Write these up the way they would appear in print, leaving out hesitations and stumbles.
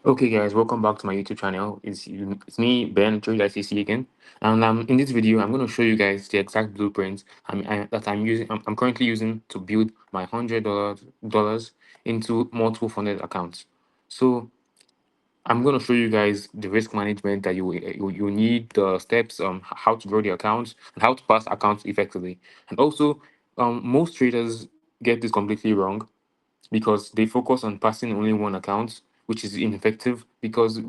Okay, guys, welcome back to my YouTube channel. It's me, Ben, Trade ICC again. And in this video, I'm going to show you guys the exact blueprint that I'm using. I'm currently using to build my $100 into multiple funded accounts. So I'm going to show you guys the risk management that you need, the steps, how to grow the accounts, and how to pass accounts effectively. And also, most traders get this completely wrong because they focus on passing only one account, which is ineffective because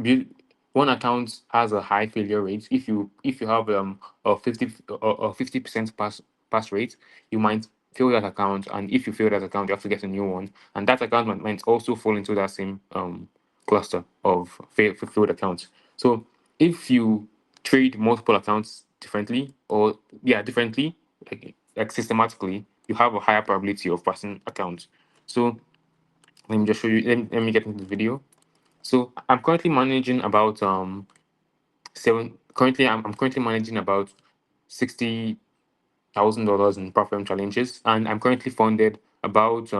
one account has a high failure rate. If you have a 50% pass rate, you might fail that account, and if you fail that account, you have to get a new one, and that account might also fall into that same cluster of failed accounts. So if you trade multiple accounts differently, or yeah, differently, like systematically, you have a higher probability of passing accounts. So let me just show you. Let me get into the video. So I'm currently managing about seven. Currently, I'm currently managing about $60,000 in platform challenges, and I'm currently funded about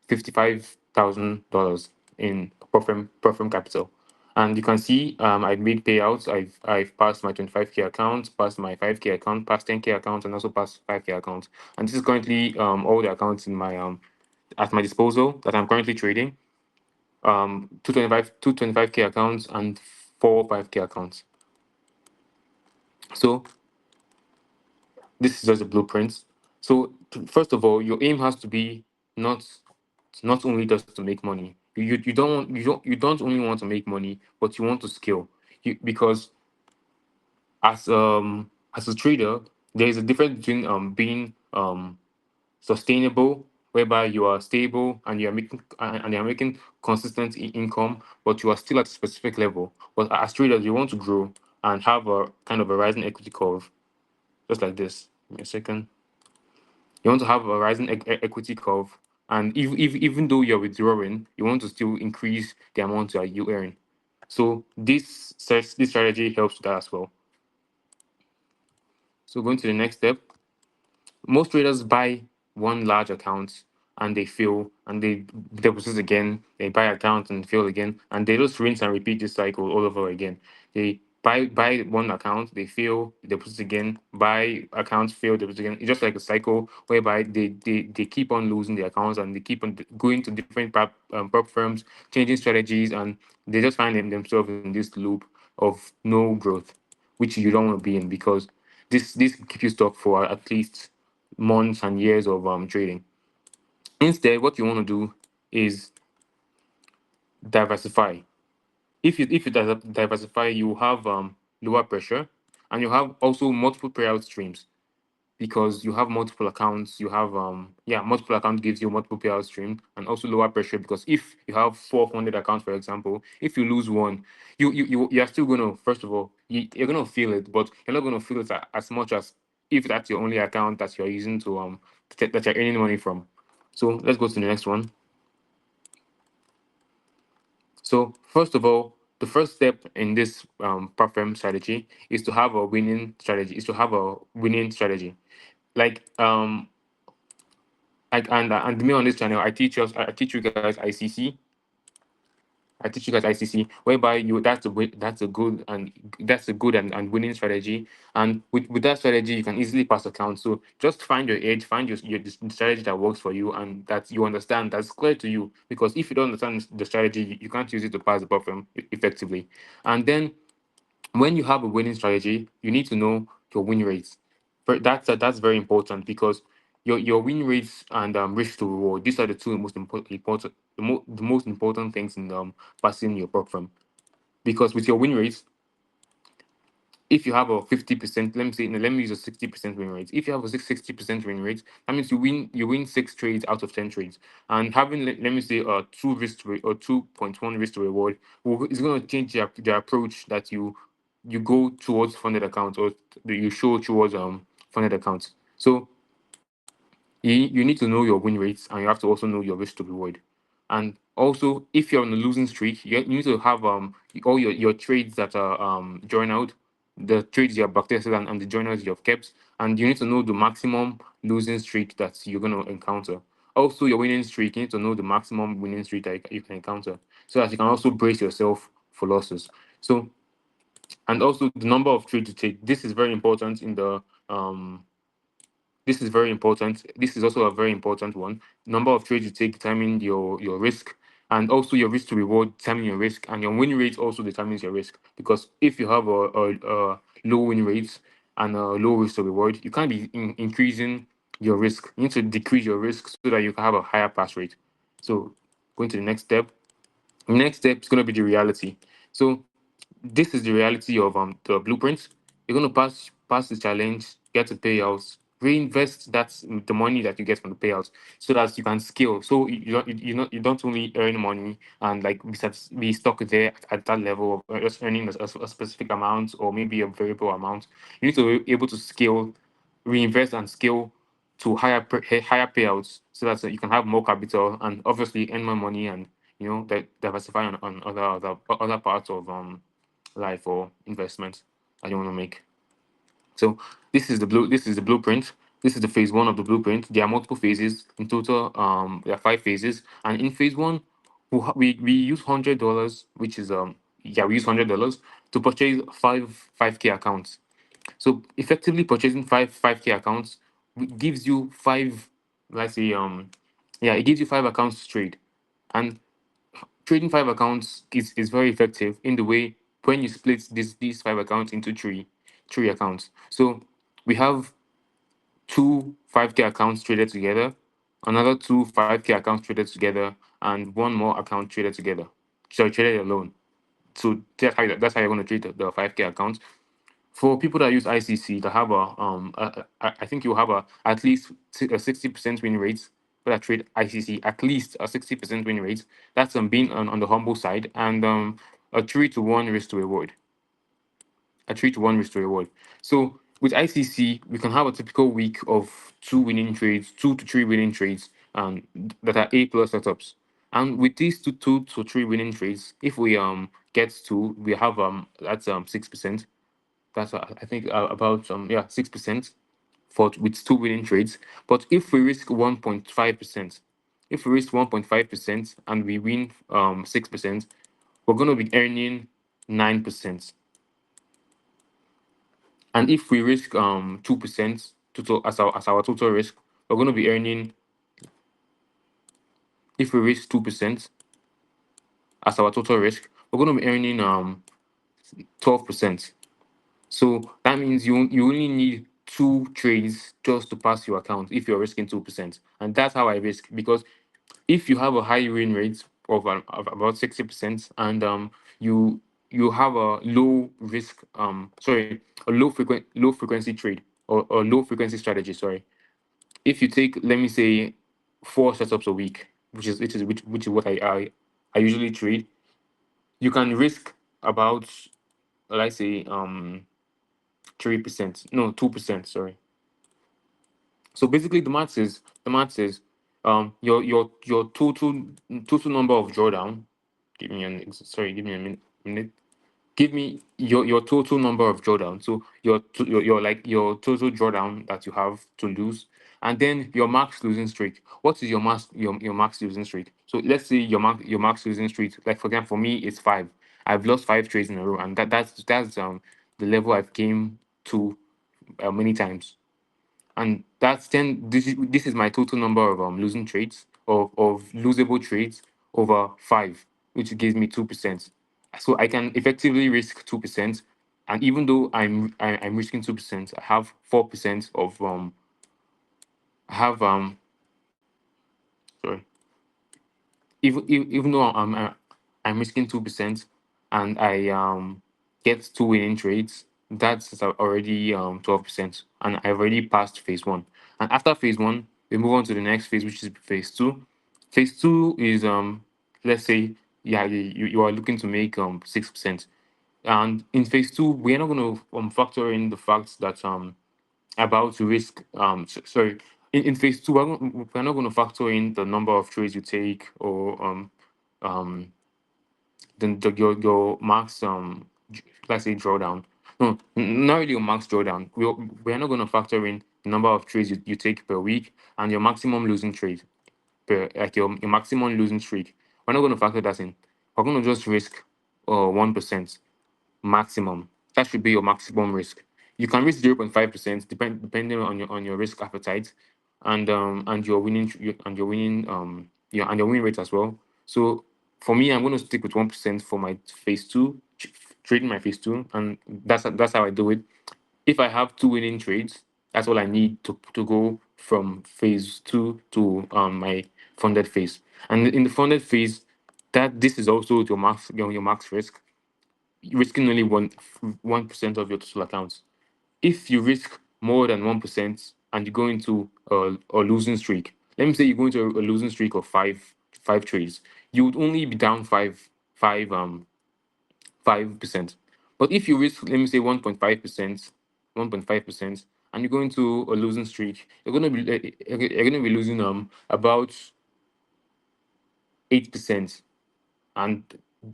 $55,000 in platform capital. And you can see I've made payouts. I've passed my 25K account, passed my 5K account, passed 10K account, and also passed 5K account. And this is currently all the accounts in my at my disposal that I'm currently trading. 225K accounts and 4 5K accounts. So this is just a blueprint. So first of all, your aim has to be not not only just to make money. You don't only want to make money, but you want to scale. Because as a trader, there is a difference between being sustainable, whereby you are stable and you're making consistent income, but you are still at a specific level. But as traders, you want to grow and have a kind of a rising equity curve, just like this. Give me a second. You want to have a rising equity curve, and even though you're withdrawing, you want to still increase the amount that you earn. So this strategy helps with that as well. So going to the next step, most traders buy one large account and they fail and they deposit again. They buy accounts and fail again, and they just rinse and repeat this cycle all over again. They buy one account, they fail, deposit again, buy accounts, fail, deposit again. It's just like a cycle whereby they keep on losing the accounts and they keep on going to different prop firms, changing strategies, and they just find themselves in this loop of no growth, which you don't want to be in because this keeps you stuck for at least months and years of trading. Instead, what you want to do is diversify. If you diversify, you have lower pressure, and you have also multiple payout streams because you have multiple accounts. You have multiple accounts gives you multiple payout stream, and also lower pressure because if you have 400 accounts, for example, if you lose one, you're still gonna, first of all, you're gonna feel it, but you're not gonna feel it as much as if that's your only account that you're using to that you're earning money from. So let's go to the next one. So first of all, the first step in this platform strategy is to have a winning strategy. Is to have a winning strategy. Like and me on this channel, I teach you guys ICC. I teach you guys ICC, whereby you that's a good and winning strategy. And with that strategy, you can easily pass accounts. So just find your edge, find your the strategy that works for you and that you understand, that's clear to you. Because if you don't understand the strategy, you can't use it to pass the platform effectively. And then when you have a winning strategy, you need to know your win rates. That's very important because your win rates and risk to reward. These are the two the most important things in passing your platform. Because with your win rates, if you have a 50%, let me use a 60% win rate. If you have a 60% win rate, that means you win 6 trades out of 10 trades. And having let me say a 2.1 risk to reward is going to change the approach that you go towards funded accounts, or that you show towards funded accounts. So you need to know your win rates, and you have to also know your risk to reward. And also, if you're on a losing streak, you need to have all your trades that are journaled, the trades you have backtested, and the journals you have kept, and you need to know the maximum losing streak that you're going to encounter. Also, your winning streak, you need to know the maximum winning streak that you can encounter. so that you can also brace yourself for losses. So, and also the number of trades to take. This is very important in the this is very important. This is also a very important one. Number of trades you take determine your risk, and also your risk to reward determine your risk, and your win rate also determines your risk. Because if you have a low win rate and a low risk to reward, you can't be increasing your risk. You need to decrease your risk so that you can have a higher pass rate. So, going to the next step. The next step is going to be the reality. So this is the reality of the blueprint. You're going to pass the challenge, get the payouts, reinvest the money that you get from the payouts, so that you can scale. So you don't only earn money and like be stuck there at that level of just earning a specific amount or maybe a variable amount. You need to be able to scale, reinvest and scale to higher payouts, so that you can have more capital and obviously earn more money, and diversify on other parts of life or investment that you want to make. So this is the blueprint. This is the phase one of the blueprint. There are multiple phases in total. There are five phases, and in phase one, we use $100, which is we use $100 to purchase five k accounts. So effectively purchasing five k accounts gives you five, let's say it gives you five accounts to trade. And trading five accounts is very effective in the way when you split these five accounts into three accounts. So we have two 5k accounts traded together, another two 5k accounts traded together, and one more account traded together. So traded alone. So that's how you're going to treat the 5k accounts. For people that use ICC, that have I think you have at least a 60% win rate. For that trade ICC, at least a 60% win rate. That's being on the humble side, and a 3-to-1 risk to reward. A 3-to-1 risk to reward. So with ICC, we can have a typical week of two winning trades, 2 to 3 winning trades, that are A plus setups. And with these two to three winning trades, if we get to, we have that's 6%. That's I think about 6% for with two winning trades. But if we risk 1.5%, if we risk 1.5% and we win 6%, we're going to be earning 9%. And if we risk 2% total as our total risk, we're going to be earning, if we risk 2% as our total risk, we're going to be earning 12%. So that means you only need two trades just to pass your account if you're risking 2%. And that's how I risk, because if you have a high win rate of about 60%, and you have a low risk a low frequency trade, or low frequency strategy, sorry. If you take, let me say, four setups a week, which is what I usually trade, you can risk about, let's say, 3%, no, 2%, sorry. So basically the maths is your total number of drawdown. Give me a minute. Give me your total number of drawdown. So your total drawdown that you have to lose, and then your max losing streak. What is your max losing streak? So let's say your max losing streak, like for example, for me it's five. I've lost five trades in a row, and that's the level I've came to many times. And that's then this is my total number of losing trades, of losable trades over five, which gives me 2%. So I can effectively risk 2%, and even though I'm risking 2%, I have 4% of I have sorry, even though I'm risking 2%, and I get two winning trades, that's already 12%, and I've already passed phase one. And after phase one, we move on to the next phase, which is phase two. Phase two is let's say, you are looking to make 6%, and in phase two we're not going to factor in the fact that about to risk sorry, in phase two we're not going to factor in the number of trades you take, or um your max let's say drawdown. No, not really your max drawdown. We're not going to factor in the number of trades you take per week, and your maximum losing trade per, like your maximum losing streak. We're not going to factor that in. we're going to just risk 1% maximum. That should be your maximum risk. You can risk 0.5% depending on your risk appetite and your and your win rate as well. So for me, I'm going to stick with 1% for my phase two, trading my phase two, and that's how I do it. If I have two winning trades, that's all I need to go from phase two to my funded phase. And in the funded phase, that this is also your max risk, risking only 1% of your total accounts. If you risk more than 1% and you go into a losing streak, let me say you go into a losing streak of five trades, you would only be down 5%. But if you risk, let me say 1.5%, and you go into a losing streak, you're gonna be losing about 8%, and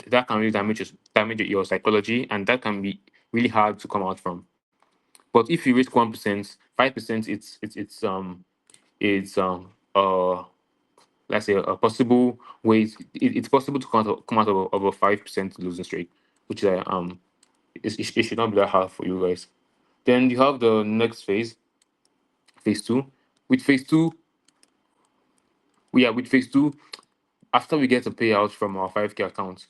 that can really damage your psychology, and that can be really hard to come out from. But if you risk 1%, 5%, it's let's say a possible way. It's possible to come out of a 5% losing streak, which it should not be that hard for you guys. Then you have the next phase two. With phase two, with phase two, after we get a payout from our 5K account,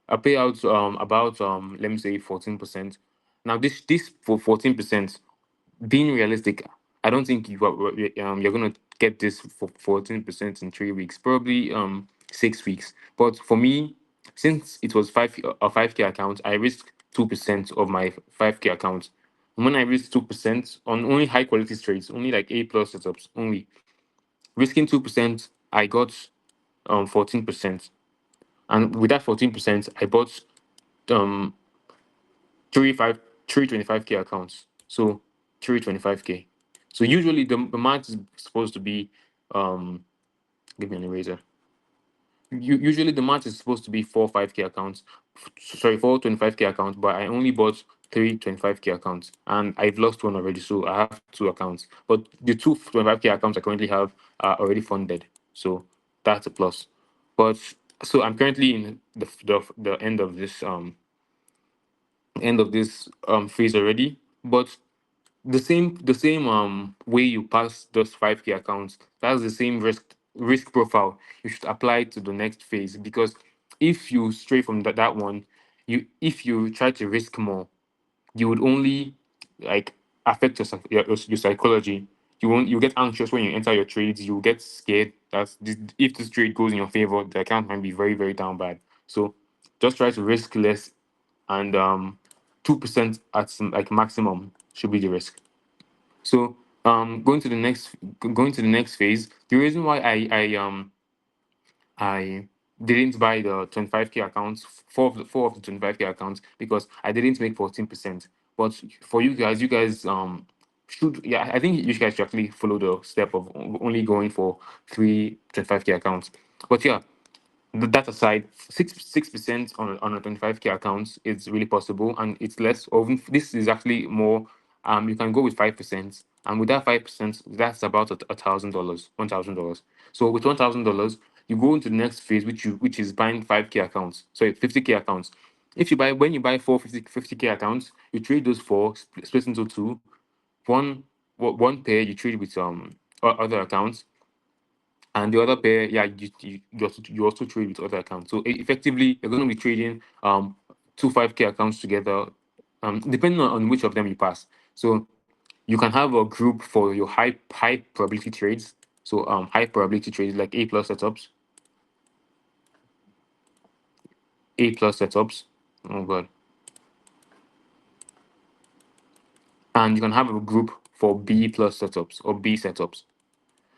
a payout about let me say 14%. Now this for 14%, being realistic, I don't think you're gonna get this for 14% in 3 weeks, probably 6 weeks. But for me, since it was 5K account, I risked 2% of my 5K account. And when I risked 2% on only high quality trades, only like A plus setups, only risking 2%, I got 14%. And with that 14%, I bought um three five 325K accounts. So 325K. So usually the math is supposed to be um give me an eraser. Usually the math is supposed to be 4 5K accounts. Sorry, 4 25K accounts, but I only bought 3 25K accounts and I've lost one already, so I have two accounts. But the two 25K accounts I currently have are already funded. So that's a plus. But so I'm currently in the end of this phase already. But the same way you pass those 5K accounts, that's the same risk profile you should apply to the next phase. Because if you stray from that one, if you try to risk more, you would only like affect your psychology. You get anxious when you enter your trades. You get scared that if this trade goes in your favor, the account might be very very down bad. So just try to risk less, and 2% at like maximum should be the risk. So going to the next phase. The reason why I didn't buy the 25K accounts, four of the 25K accounts, because I didn't make 14%. But for you guys should, yeah, I think you guys should actually follow the step of only going for 3 25K accounts. But yeah, that aside, 6% on a 25K account is really possible, and it's less. Or even this is actually more. You can go with 5%, and with that 5%, that's about $1,000, $1,000. So with $1,000, you go into the next phase, which is buying 5K accounts. Sorry, 50K accounts. If you buy when you buy 50K accounts, you trade those four, split into two. One one pair you trade with other accounts, and the other pair, yeah, you also trade with other accounts. So effectively, you're going to be trading two 5K accounts together, depending on which of them you pass. So you can have a group for your high probability trades. So high probability trades like A plus setups, A plus setups. Oh god. And you can have a group for B plus setups or B setups.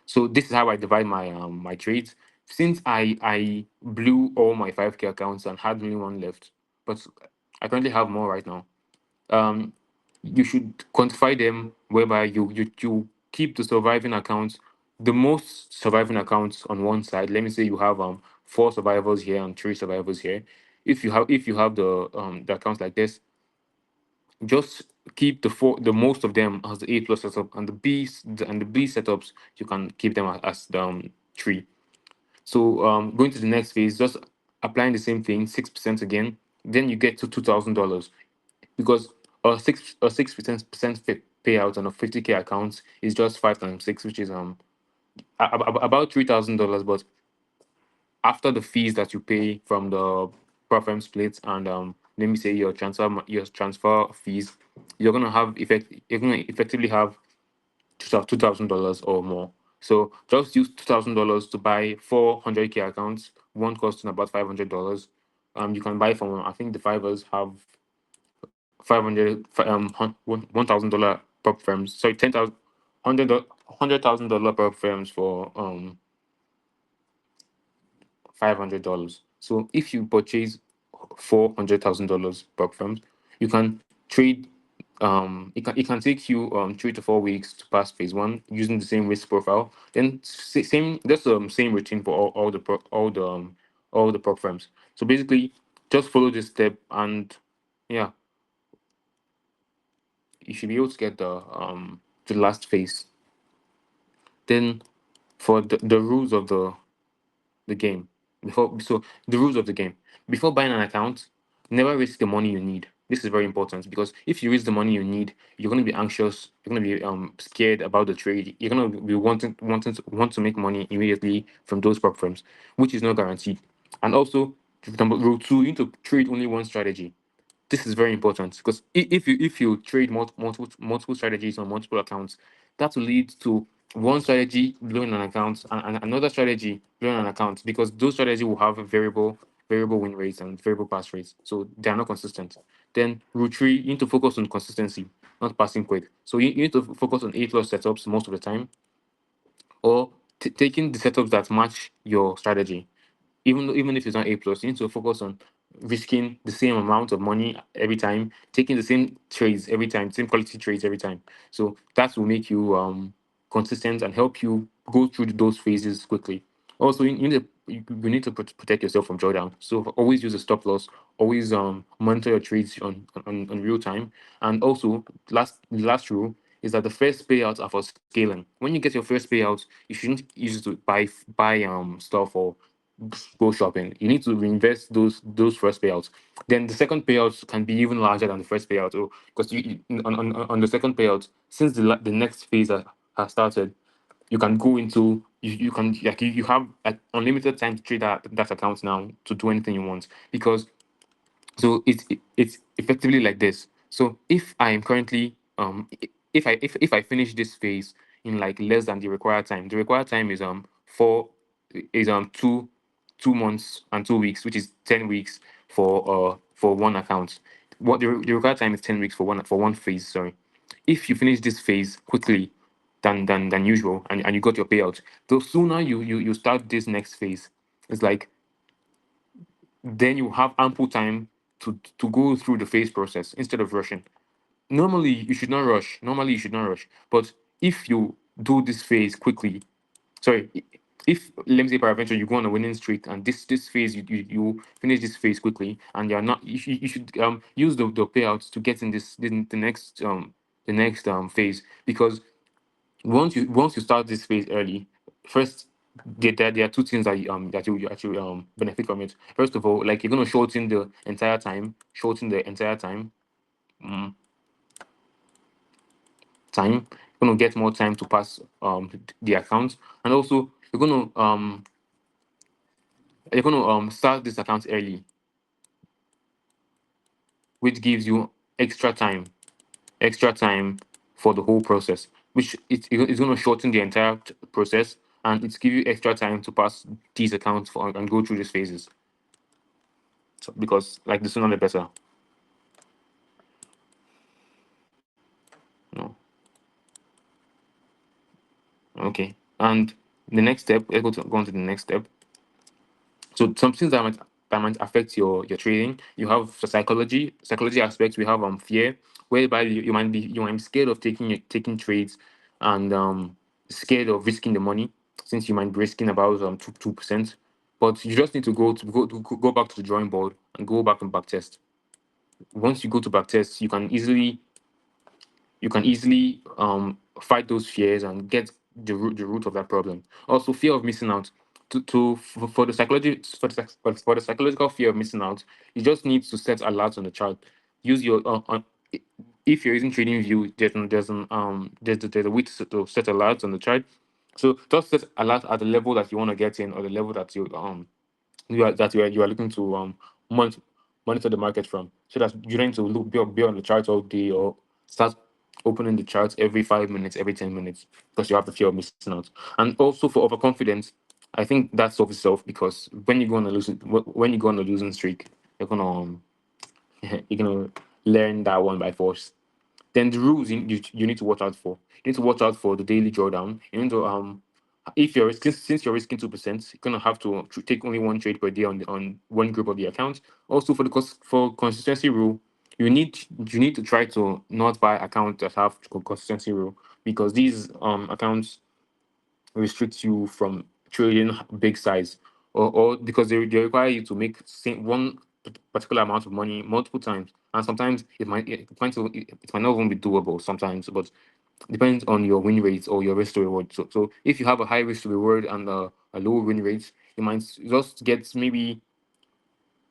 So this is how I divide my trades. Since I blew all my 5K accounts and had only one left, but I currently have more right now. Um, you should quantify them whereby you keep the surviving accounts, the most surviving accounts on one side. Let me say you have four survivors here and three survivors here. If you have the accounts like this, just keep the most of them as the A plus setup, and the B setups you can keep them as the three. So going to the next phase, just applying the same thing, 6% again, then you get to $2,000, because a 6% payout on a 50K account is just 5 times 6, which is about $3,000. But after the fees that you pay from the preference split and let me say your transfer fees, you're gonna effectively have $2,000 or more. So just use $2,000 to buy 400K accounts, one costing about $500. You can buy from, I think the Fivers have 1,000 dollar prop firms. Sorry, 10,000, $100,000 prop firms for $500. So if you purchase $400,000 prop firms, you can trade. It can take you 3 to 4 weeks to pass phase one using the same risk profile. Then same that's same routine for all the prop firms. So basically, just follow this step, and yeah, you should be able to get the last phase. Then for the rules of the game. The rules of the game. Before buying an account, never risk the money you need. This is very important, because if you risk the money you need, you're gonna be anxious, you're gonna be scared about the trade, you're gonna be want to make money immediately from those prop firms, which is not guaranteed. And also, rule two, you need to trade only one strategy. This is very important, because if you trade multiple strategies on multiple accounts, that will lead to one strategy blowing an account, and another strategy blowing an account, because those strategies will have a variable win rates and variable pass rates, so they are not consistent. Then rule three, you need to focus on consistency, not passing quick. So you need to focus on A+ setups most of the time, or taking the setups that match your strategy. Even if it's not A+, you need to focus on risking the same amount of money every time, taking the same trades every time, same quality trades every time. So that will make you consistent and help you go through those phases quickly. Also, you need to protect yourself from drawdown. So always use a stop loss. Always monitor your trades on real time. And also, last rule is that the first payouts are for scaling. When you get your first payout, you shouldn't use it to buy stuff or go shopping. You need to reinvest those first payouts. Then the second payouts can be even larger than the first payout. Oh, because on the second payout, since the next phase has started, you can go into you can like you have unlimited time to trade that account now to do anything you want, because so it's effectively like this. So if I am currently if I finish this phase in like less than the required time, the required time is four is 2 months and 2 weeks, which is 10 weeks for one account. What the required time is 10 weeks for one phase. Sorry, if you finish this phase quickly than usual, and you got your payout, the sooner you start this next phase, it's like then you have ample time to go through the phase process instead of rushing. Normally you should not rush. But if you do this phase quickly, sorry, if let me say peradventure you go on a winning streak, and this phase you finish this phase quickly, and you're not you should use the payouts to get in the next phase, because once you start this phase early, first there are two things that you actually benefit from it. First of all, like you're gonna shorten the entire mm, time. You're gonna get more time to pass the account, and also you're gonna start this account early, which gives you extra time extra time for the whole process, which it's going to shorten the entire process, and it's give you extra time to pass these accounts and go through these phases. So, because like the sooner the better. No. Okay. And the next step, let's go on to the next step. So some things that might affect your trading. You have the psychology aspects. We have fear, whereby you might be scared of taking trades, and scared of risking the money, since you might be risking about 2%. But you just need to go back to the drawing board and go back and back test. Once you go to back test, you can easily fight those fears and get the root of that problem. Also, fear of missing out. For the psychology for the psychological fear of missing out, you just need to set alerts on the chart. Use your if you're using trading view, there's a way to set alerts on the chart. So just set alert at the level that you want to get in, or the level that you are looking to monitor, monitor the market from, so that you don't need to be on the charts all day, or start opening the charts every 5 minutes, every 10 minutes, because you have the fear of missing out. And also for overconfidence, I think that solves itself, because when you go on a losing streak, you're gonna you're gonna learn that one by force. Then the rules you need to watch out for. You need to watch out for the daily drawdown. You need to if you're risking, since you're risking 2%, you're gonna have to take only one trade per day on one group of the account. Also for the for consistency rule, you need to try to not buy accounts that have consistency rule, because these accounts restrict you from trading big size, or because they require you to make one particular amount of money multiple times, and sometimes it might not even be doable sometimes, but depends on your win rate or your risk to reward. So if you have a high risk to reward and a low win rate, you might just get maybe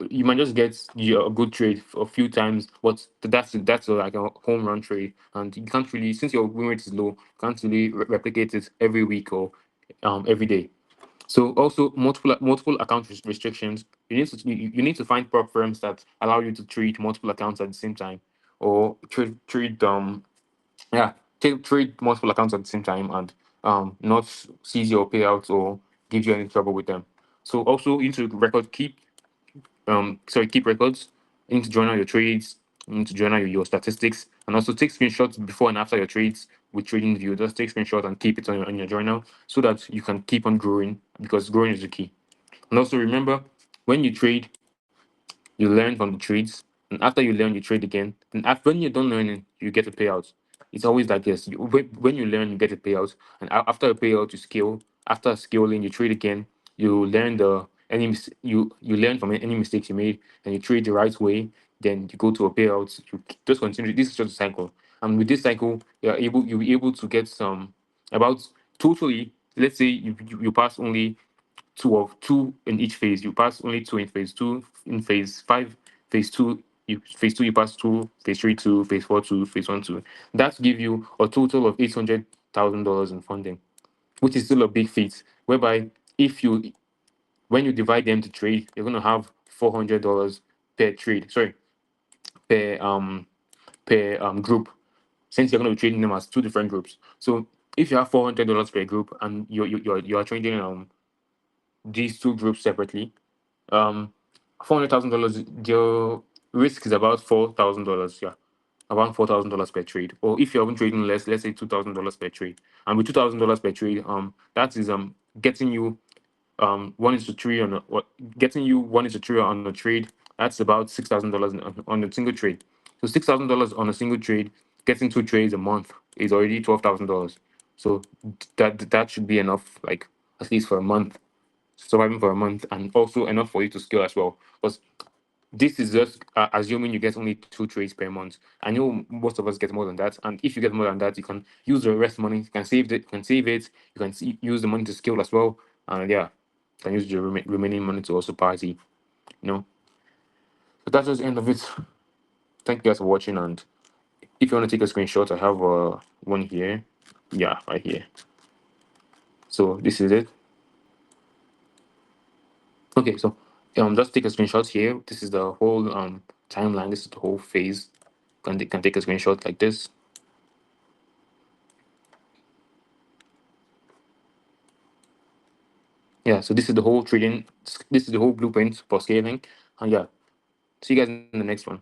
you might just get a good trade a few times, but like a home run trade, and you can't really, since your win rate is low, you can't really replicate it every week or every day. So also multiple account restrictions. You need to find prop firms that allow you to trade multiple accounts at the same time, or trade yeah, trade multiple accounts at the same time, and not seize your payouts or give you any trouble with them. So also you need to keep records. You need to journal your trades. You need to journal your statistics, and also take screenshots before and after your trades with TradingView. Just take screenshot and keep it on your journal, so that you can keep on growing, because growing is the key. And also remember, when you trade, you learn from the trades, and after you learn, you trade again. And after, when you're done learning, you get a payout. It's always like this. When you learn, you get a payout, and after a payout, you scale. After scaling, you trade again. You learn you learn from any mistakes you made, and you trade the right way. Then you go to a payout. You just continue. This is just a cycle, and with this cycle, you'll be able to get some about totally. Let's say you pass only two in each phase. You pass only two in phase two. In phase five, phase two you pass two, phase three two, phase four two, phase one two. That give you a total of $800,000 in funding, which is still a big feat. Whereby if you when you divide them to trade, you're gonna have $400 per trade. Sorry, per group, since you're gonna be trading them as two different groups. So if you have $400 per group, and you're trading these two groups separately, $400,000. Your risk is about $4,000. Yeah, around $4,000 per trade. Or if you're even trading less, let's say $2,000 per trade. And with $2,000 per trade, that is getting you 1:3 on getting you 1:3 on a trade. That's about $6,000 on a single trade. So $6,000 on a single trade, getting two trades a month is already $12,000. So that should be enough, like at least for a month, surviving for a month, and also enough for you to scale as well. Because this is just assuming you get only two trades per month. I know most of us get more than that, and if you get more than that, you can use the rest money. You can save it. You can save it. You can use the money to scale as well, and yeah, you can use the remaining money to also party. You know, so that's just the end of it. Thank you guys for watching, and if you want to take a screenshot, I have one here. Yeah, right here. So this is it. Okay, so just take a screenshot here. This is the whole timeline. This is the whole phase. Can take a screenshot like this. Yeah, so this is the whole trading. This is the whole blueprint for scaling. And yeah, see you guys in the next one.